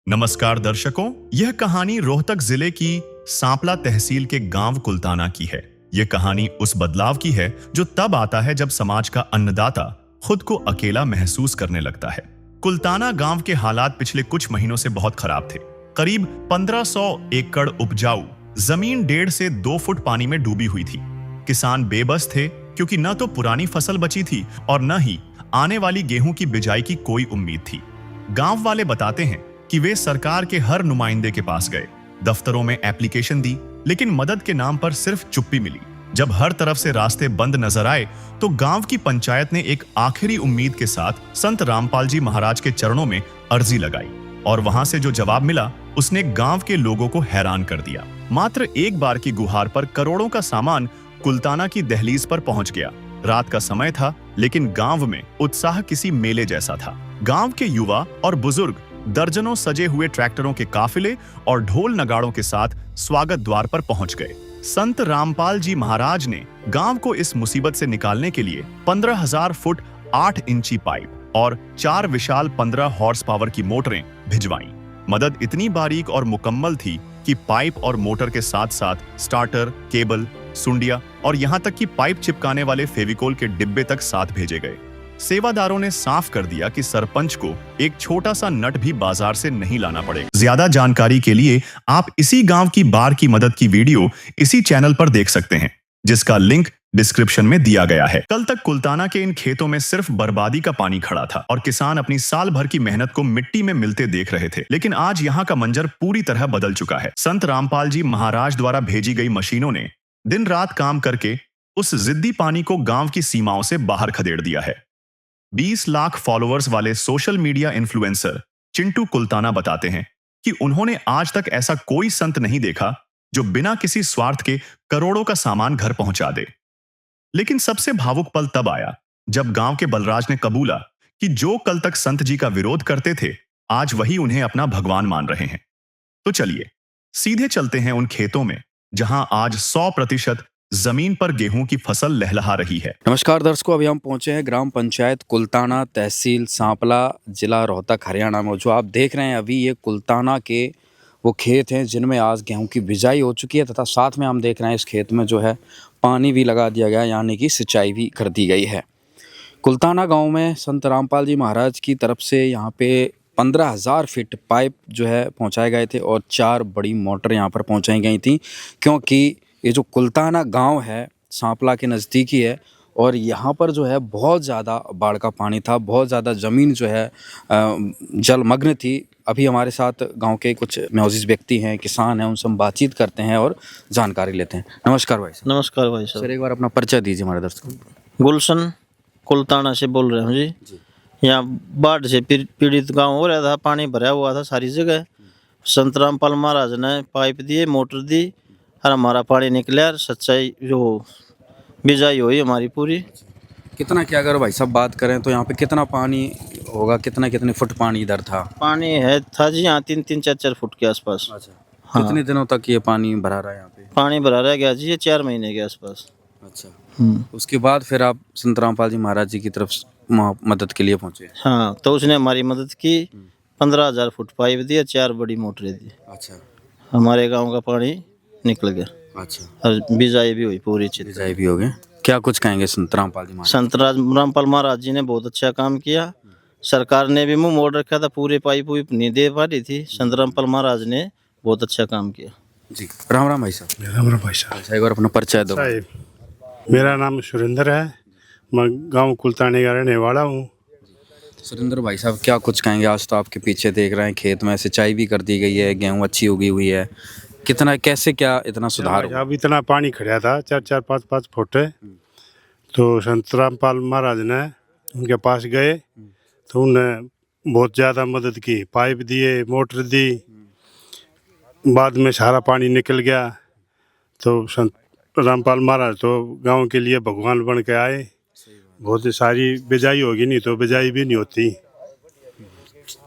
नमस्कार दर्शकों, यह कहानी रोहतक जिले की सांपला तहसील के गांव कुलताना की है। यह कहानी उस बदलाव की है जो तब आता है जब समाज का अन्नदाता खुद को अकेला महसूस करने लगता है। कुलताना गांव के हालात पिछले कुछ महीनों से बहुत खराब थे। करीब 1500 एकड़ उपजाऊ जमीन 1.5 से 2 फुट पानी में डूबी हुई थी। किसान बेबस थे क्योंकि न तो पुरानी फसल बची थी और न ही आने वाली गेहूं की बिजाई की कोई उम्मीद थी। गांव वाले बताते हैं कि वे सरकार के हर नुमाइंदे के पास गए, दफ्तरों में एप्लीकेशन दी, लेकिन मदद के नाम पर सिर्फ चुप्पी मिली। जब हर तरफ से रास्ते बंद नजर आए तो गांव की पंचायत ने एक आखिरी उम्मीद के साथ संत रामपाल जी महाराज के चरणों में अर्जी लगाई और वहां से जो जवाब मिला उसने गांव के लोगों को हैरान कर दिया। मात्र एक बार की गुहार पर करोड़ों का सामान कुलताना की दहलीज पर पहुंच गया। रात का समय था, लेकिन गांव में उत्साह किसी मेले जैसा था। गांव के युवा और बुजुर्ग दर्जनों सजे हुए ट्रैक्टरों के काफिले और ढोल नगाड़ों के साथ स्वागत द्वार पर पहुंच गए। संत रामपाल जी महाराज ने गांव को इस मुसीबत से निकालने के लिए 15,000 फुट 8 इंची पाइप और 4 विशाल 15 हॉर्स पावर की मोटरें भिजवाईं। मदद इतनी बारीक और मुकम्मल थी कि पाइप और मोटर के साथ साथ स्टार्टर, केबल, सुंडिया और यहां तक कि पाइप चिपकाने वाले फेविकोल के डिब्बे तक साथ भेजे गए। सेवादारों ने साफ कर दिया कि सरपंच को एक छोटा सा नट भी बाजार से नहीं लाना पड़ेगा। ज्यादा जानकारी के लिए आप इसी गांव की बाढ़ की मदद की वीडियो इसी चैनल पर देख सकते हैं, जिसका लिंक डिस्क्रिप्शन में दिया गया है। कल तक कुलताना के इन खेतों में सिर्फ बर्बादी का पानी खड़ा था और किसान अपनी साल भर की मेहनत को मिट्टी में मिलते देख रहे थे। लेकिन आज यहाँ का मंजर पूरी तरह बदल चुका है। संत रामपाल जी महाराज द्वारा भेजी गई मशीनों ने दिन रात काम करके उस जिद्दी पानी को गांव की सीमाओं से बाहर खदेड़ दिया है। 20 लाख फॉलोअर्स वाले सोशल मीडिया इन्फ्लुएंसर चिंटू कुलताना बताते हैं कि उन्होंने आज तक ऐसा कोई संत नहीं देखा जो बिना किसी स्वार्थ के करोड़ों का सामान घर पहुंचा दे। लेकिन सबसे भावुक पल तब आया जब गांव के बलराज ने कबूला कि जो कल तक संत जी का विरोध करते थे, आज वही उन्हें अपना भगवान मान रहे हैं। तो चलिए सीधे चलते हैं उन खेतों में जहां आज 100% जमीन पर गेहूं की फसल लहलहा रही है। नमस्कार दर्शकों, अभी हम पहुंचे हैं ग्राम पंचायत कुलताना, तहसील सांपला, जिला रोहतक, हरियाणा में। जो आप देख रहे हैं अभी, ये कुलताना के वो खेत हैं जिनमें आज गेहूं की बिजाई हो चुकी है तथा साथ में हम देख रहे हैं इस खेत में जो है पानी भी लगा दिया गया है, यानी कि सिंचाई भी कर दी गई है। कुलताना गाँव में संत रामपाल जी महाराज की तरफ से यहाँ पे 15,000 फीट पाइप जो है पहुँचाए गए थे और 4 बड़ी मोटर यहाँ पर पहुँचाई गई थी, क्योंकि ये जो कुलताना गांव है सांपला के नज़दीकी है और यहाँ पर जो है बहुत ज़्यादा बाढ़ का पानी था, बहुत ज़्यादा ज़मीन जो है जलमग्न थी। अभी हमारे साथ गांव के कुछ मौजूद व्यक्ति हैं, किसान हैं, उनसे हम बातचीत करते हैं और जानकारी लेते हैं। नमस्कार भाई साहब। नमस्कार भाई साहब। सर, एक बार अपना परिचय दीजिए हमारे दर्शकों को। गुलशन कुलताना से बोल रहे हूँ जी। यहाँ बाढ़ से पीड़ित गांव हो रहा था, पानी भरा हुआ था सारी जगह। संत रामपाल महाराज ने पाइप दिए, मोटर दी और हमारा पानी निकला और सच्चाई जो बिजाई हुई हमारी पूरी। कितना क्या, अगर भाई साहब बात करें तो यहाँ पे कितना पानी होगा, कितने फुट पानी इधर था? पानी है था जी यहाँ 3-3, 4-4 फुट के आसपास। अच्छा, हाँ। कितने दिनों तक ये पानी भरा रहा है यहाँ पे? पानी भरा रह गया जी, ये 4 महीने के आसपास। अच्छा। उसके बाद फिर आप संत रामपाल जी महाराज जी की तरफ मदद के लिए पहुँचे? हाँ, तो उसने हमारी मदद की, 15,000 फुट पाइप दिया, 4 बड़ी मोटरें दी। अच्छा। हमारे गाँव का पानी निकल गया। अच्छा। और बिजाई भी हुई पूरी चित। बिजाई भी हो गए। क्या कुछ कहेंगे संत रामपाल जी महाराज? संत रामपाल महाराज जी ने बहुत अच्छा काम किया। सरकार ने भी मुंह मोड़ रखा था, पूरे पाइप वाइप नहीं दे पा रही थी। संत रामपाल महाराज ने बहुत अच्छा काम किया जी। राम राम भाई साहब। राम राम भाई साहब। अच्छा, एक बार अपना परिचय दो। मेरा नाम सुरेंद्र है, मैं गांव कुलताने का रहने वाला हूँ। सुरेंद्र भाई साहब, क्या कुछ कहेंगे? आज तो आपके पीछे देख रहे हैं खेत में सिंचाई भी कर दी गई है, गेहूँ अच्छी उगी हुई है, कितना कैसे क्या इतना सुधार हुआ? अब इतना पानी खड़ा था 4-4, 5-5 फुट, तो संत रामपाल महाराज ने उनके पास गए तो उन्होंने बहुत ज़्यादा मदद की, पाइप दिए, मोटर दी। बाद में सारा पानी निकल गया तो संत रामपाल महाराज तो गांव के लिए भगवान बन के आए। बहुत सारी बिजाई होगी, नहीं तो बिजाई भी नहीं होती।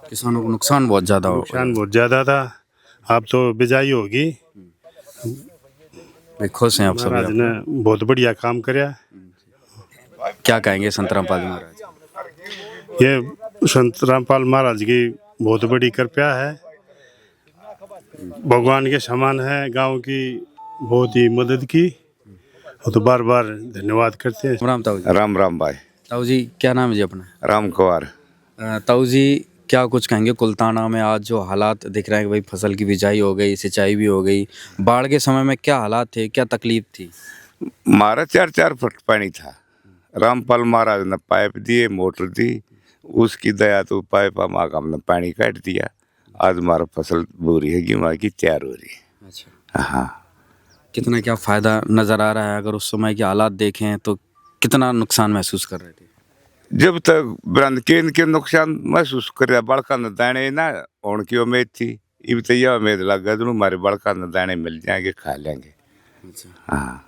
किसानों को नुकसान बहुत ज़्यादा हो, नुकसान बहुत ज़्यादा था। अब तो बिजाई होगी। खुश हैं आप सब? महाराज ने बहुत बढ़िया काम कराया। क्या कहेंगे संत रामपाल जी महाराज? ये संत रामपाल महाराज की बहुत बड़ी कृपा है। भगवान के समान है, गांव की बहुत ही मदद की, और तो बार बार धन्यवाद करते हैं। राम ताऊ जी। राम राम भाई। ताऊ जी क्या नाम है जी अपना? राम कुमार। ताऊ जी क्या कुछ कहेंगे कुल्ताना में आज जो हालात दिख रहे हैं कि भाई फसल की बिजाई हो गई, सिंचाई भी हो गई, बाढ़ के समय में क्या हालात थे, क्या तकलीफ थी? मारा 4-4 फुट पानी था। रामपाल महाराज ने पाइप दिए, मोटर दी, उसकी दया तो पाइप हमने पानी काट दिया। आज हमारा फसल बोरी है, गेहूँ की तैयार हो रही है। अच्छा, हाँ, कितना क्या फायदा नजर आ रहा है? अगर उस समय के हालात देखें तो कितना नुकसान महसूस कर रहे थे? जब तक ब्रंदकेन के नुकसान महसूस कर बड़का न दाने ना होने की उम्मीद थी, अब तो यह उम्मीद लग गई हमारे बड़का न दाने मिल जाएंगे, खा लेंगे। अच्छा, हाँ,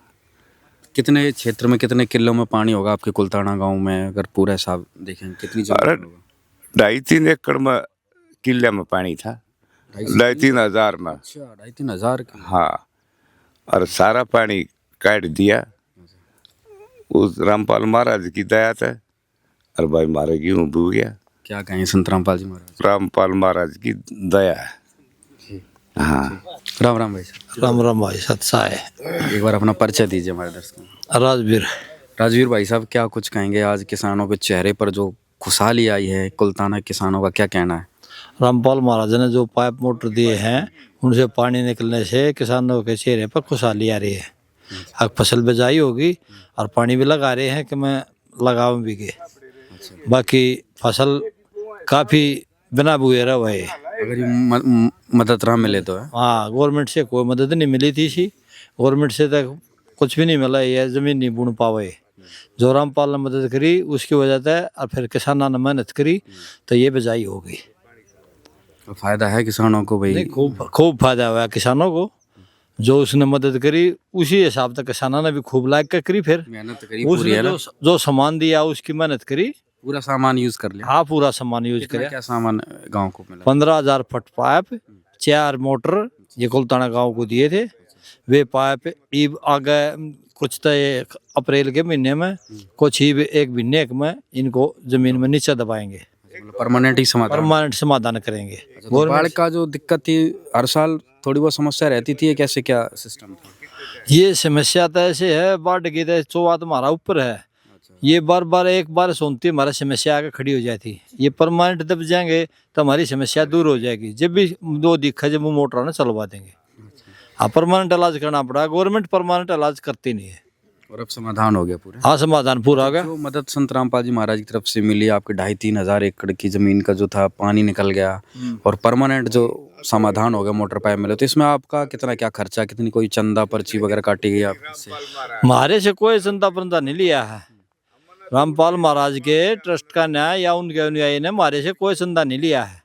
कितने क्षेत्र में कितने किलो में पानी होगा आपके कुल्ताना गांव में? अगर पूरा हिसाब देखें कितनी जगह अरे पर होगा? 2.5-3 एकड़ में किले में पानी था, 2.5-3 हजार में। अच्छा, 2,500-3 हजार की। हाँ, और सारा पानी काट दिया उस रामपाल महाराज की दया से। और भाई मारे गेहूँ बू गया। क्या कहें संत रामपाल जी महाराज? रामपाल महाराज की दया है। हाँ, राम राम भाई साहब। राम राम भाई सत्सा है। एक बार अपना परिचय दीजिए हमारे दर्शकों को। राजवीर। राजवीर भाई साहब क्या कुछ कहेंगे? आज किसानों के चेहरे पर जो खुशहाली आई है, कुल्ताना किसानों का क्या कहना है? रामपाल महाराज ने जो पाइप मोटर दिए हैं उनसे पानी निकलने से किसानों के चेहरे पर खुशहाली आ रही है। अब फसल बिजाई होगी और पानी भी लगा रहे हैं कि मैं लगाऊं भी के। बाकी फसल काफ़ी बिना बुए रहा है। अगर ये मदद ना मिले तो है? हाँ, गवर्नमेंट से कोई मदद नहीं मिली थी सी, गवर्नमेंट से तक कुछ भी नहीं मिला, ये ज़मीन नहीं बुन पावे। जो रामपाल ने मदद करी उसकी वजह से और फिर किसानों ने मेहनत करी तो ये बिजाई हो गई। तो फायदा है किसानों को भाई? नहीं, खूब फायदा हुआ किसानों को। जो उसने मदद करी उसी हिसाब से किसानों ने भी खूब लायक कर करी। फिर मेहनत करी पूरी उसने है ना? जो सामान दिया उसकी मेहनत करी। पूरा सामान यूज कर लिया? हाँ, पूरा सामान यूज कितना किया। क्या सामान गांव को मिला? 15,000 फुट पाइप, 4 मोटर ये कुल्ताना गांव को दिए थे। वे पाइप ईब आगे कुछ तो ये अप्रैल के महीने में, कुछ ही एक महीने में इनको जमीन में नीचे दबाएंगे, परमानेंट ही समाधान? परमानेंट समाधान करेंगे। तो बाढ़ का जो दिक्कत थी हर साल थोड़ी बहुत समस्या रहती थी, कैसे क्या सिस्टम था? ये समस्या तो ऐसे है, बाढ़ की तो चौवा तुम्हारा ऊपर है। ये बार बार एक बार सुनती हमारा समस्या आके खड़ी हो जाती। ये परमानेंट दब जाएंगे तो हमारी समस्या दूर हो जाएगी। जब भी दो दिक्कत जब वो मोटर ना चलवा देंगे। हाँ, परमानेंट इलाज करना पड़ा। गवर्नमेंट परमानेंट इलाज करती नहीं है। और अब समाधान हो गया पूरा? हाँ, समाधान पूरा हो गया। जो मदद संत रामपाल जी महाराज की तरफ से मिली, आपके 2,500-3 हजार एकड़ की जमीन का जो था पानी निकल गया और परमानेंट जो समाधान हो गया, मोटर पाइप मिले, तो इसमें आपका कितना क्या खर्चा, कितनी कोई चंदा पर्ची वगैरह काटी गई आपसे? हमारे से कोई चंदा पंदा नहीं लिया है। रामपाल महाराज के ट्रस्ट का न्याय या उनके अनुयायी ने हमारे से कोई चंदा नहीं लिया है।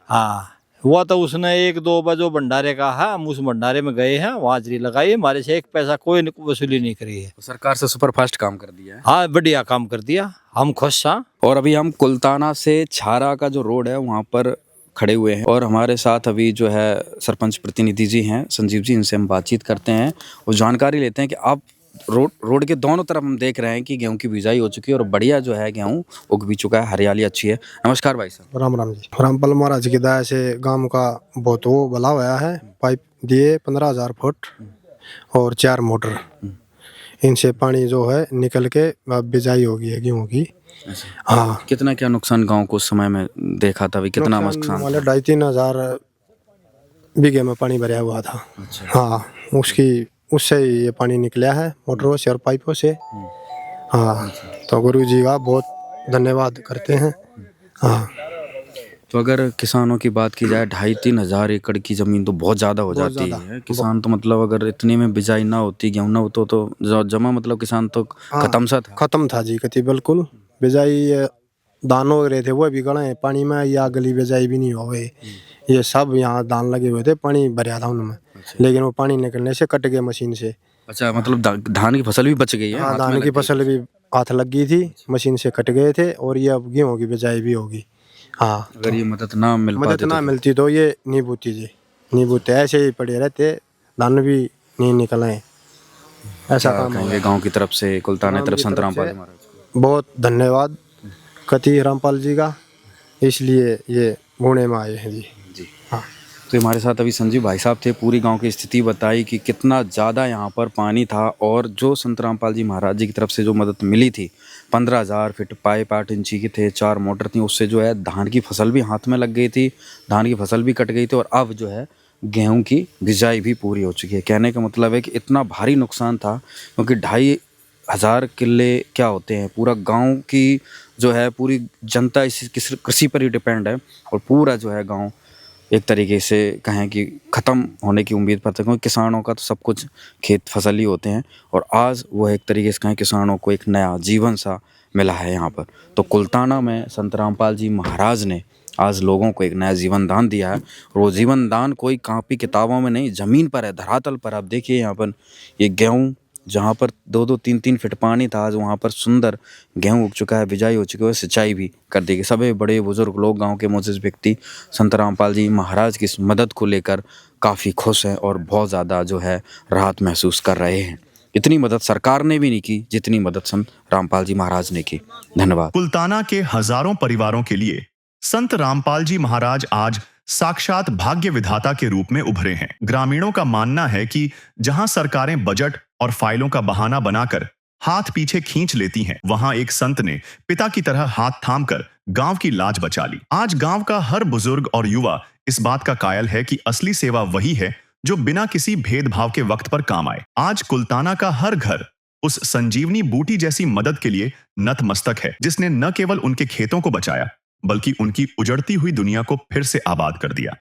हाँ, हुआ तो उसने 1-2 बजो भंडारे का है, हम उस भंडारे में गए हैं, वहाँ हाजरी लगाई। हमारे से एक पैसा कोई वसूली नहीं करी है। तो सरकार से सुपरफास्ट काम कर दिया है? हाँ, बढ़िया काम कर दिया, हम खुश हैं। और अभी हम कुल्ताना से छारा का जो रोड है वहाँ पर खड़े हुए हैं और हमारे साथ अभी जो है सरपंच प्रतिनिधि जी हैं संजीव जी, इनसे हम बातचीत करते हैं और जानकारी लेते हैं कि आप रोड के दोनों तरफ हम देख रहे हैं कि गेहूं की बिजाई हो चुकी है और बढ़िया जो है गेहूं उग भी चुका है, हरियाली अच्छी है। नमस्कार भाई साहब। राम राम जी। रामपाल महाराज की दया से गांव का बहुत वो भला हुआ है। पाइप दिए 15,000 फुट और 4 मोटर, इनसे पानी जो है निकल के बिजाई हो गई है गेहूं की। हाँ, कितना क्या नुकसान गांव को उस समय में देखा था भाई? कितना नुकसान? 2,500-3 हजार बीघे में पानी भरा हुआ था। हाँ, उससे ही ये पानी निकला है मोटरों से और पाइपों से। हाँ, तो गुरु जी का बहुत धन्यवाद करते हैं। हाँ, तो अगर किसानों की बात की जाए 2,500-3 हजार एकड़ की जमीन तो बहुत ज़्यादा हो जाती है। किसान तो मतलब अगर इतने में बिजाई ना होती, गेहूं ना होता तो जमा मतलब किसान तो खत्म सा था। खत्म था जी, कति बिल्कुल। बिजाई दान हो रहे थे वो भी गड़े पानी में, या गली बिजाई भी नहीं हो गई। ये सब यहाँ दान लगे हुए थे, पानी भरा था उनमें। लेकिन वो पानी निकलने से कट गए मशीन से। अच्छा, मतलब धान की फसल भी बच गई है? हाँ, धान की फसल भी हाथ लग गई थी, मशीन से कट गए थे और ये अब गेहूं की बिजाई भी होगी। हाँ, अगर ये मदद ना मिलती तो ये नहीं बूती जी, नहीं बूते, ऐसे ही पड़े रहते, धान भी नहीं निकल आए। ऐसा काम है। गाँव की तरफ से कुल्ताना तरफ संत रामपाल महाराज बहुत धन्यवाद कति रामपाल जी का, इसलिए ये गुणे में आए हैं जी। हाँ, तो हमारे साथ अभी संजीव भाई साहब थे, पूरी गांव की स्थिति बताई कि कितना ज़्यादा यहाँ पर पानी था और जो संत रामपाल जी महाराज जी की तरफ से जो मदद मिली थी, 15,000 फीट पाइप 8 इंची के थे, 4 मोटर थी, उससे जो है धान की फसल भी हाथ में लग गई थी, धान की फसल भी कट गई थी और अब जो है गेहूं की बिजाई भी पूरी हो चुकी है। कहने का मतलब है कि इतना भारी नुकसान था क्योंकि 2,500 किले क्या होते हैं, पूरा गाँव की जो है पूरी जनता इस कृषि पर ही डिपेंड है और पूरा जो है गाँव एक तरीके से कहें कि ख़त्म होने की उम्मीद पर था क्योंकि किसानों का तो सब कुछ खेत फसल ही होते हैं और आज वो एक तरीके से कहें किसानों को एक नया जीवन सा मिला है यहाँ पर। तो कुल्ताना में संत रामपाल जी महाराज ने आज लोगों को एक नया जीवन दान दिया है और वो जीवन दान कोई कॉपी किताबों में नहीं, ज़मीन पर है, धरातल पर। आप देखिए यहाँ पर ये गेहूँ जहाँ पर 2-2 3-3 फीट पानी था, आज वहाँ पर सुंदर गेहूँ उग चुका है, बिजाई हो चुकी है, सिंचाई भी कर दी गई। सभी बड़े बुजुर्ग लोग, गांव के मोजिज़ व्यक्ति संत रामपाल जी महाराज की इस मदद को लेकर काफ़ी खुश हैं और बहुत ज़्यादा जो है राहत महसूस कर रहे हैं। इतनी मदद सरकार ने भी नहीं की जितनी मदद संत रामपाल जी महाराज ने की। धन्यवाद। कुल्ताना के हजारों परिवारों के लिए संत रामपाल जी महाराज आज साक्षात भाग्य विधाता के रूप में उभरे हैं। ग्रामीणों का मानना है कि जहां सरकारें बजट और फाइलों का बहाना बनाकर हाथ पीछे खींच लेती हैं, वहां एक संत ने पिता की तरह हाथ थामकर गांव की लाज बचा ली। आज गांव का हर बुजुर्ग और युवा इस बात का कायल है कि असली सेवा वही है जो बिना किसी भेदभाव के वक्त पर काम आए। आज कुल्ताना का हर घर उस संजीवनी बूटी जैसी मदद के लिए नतमस्तक है, जिसने न केवल उनके खेतों को बचाया बल्कि उनकी उजड़ती हुई दुनिया को फिर से आबाद कर दिया।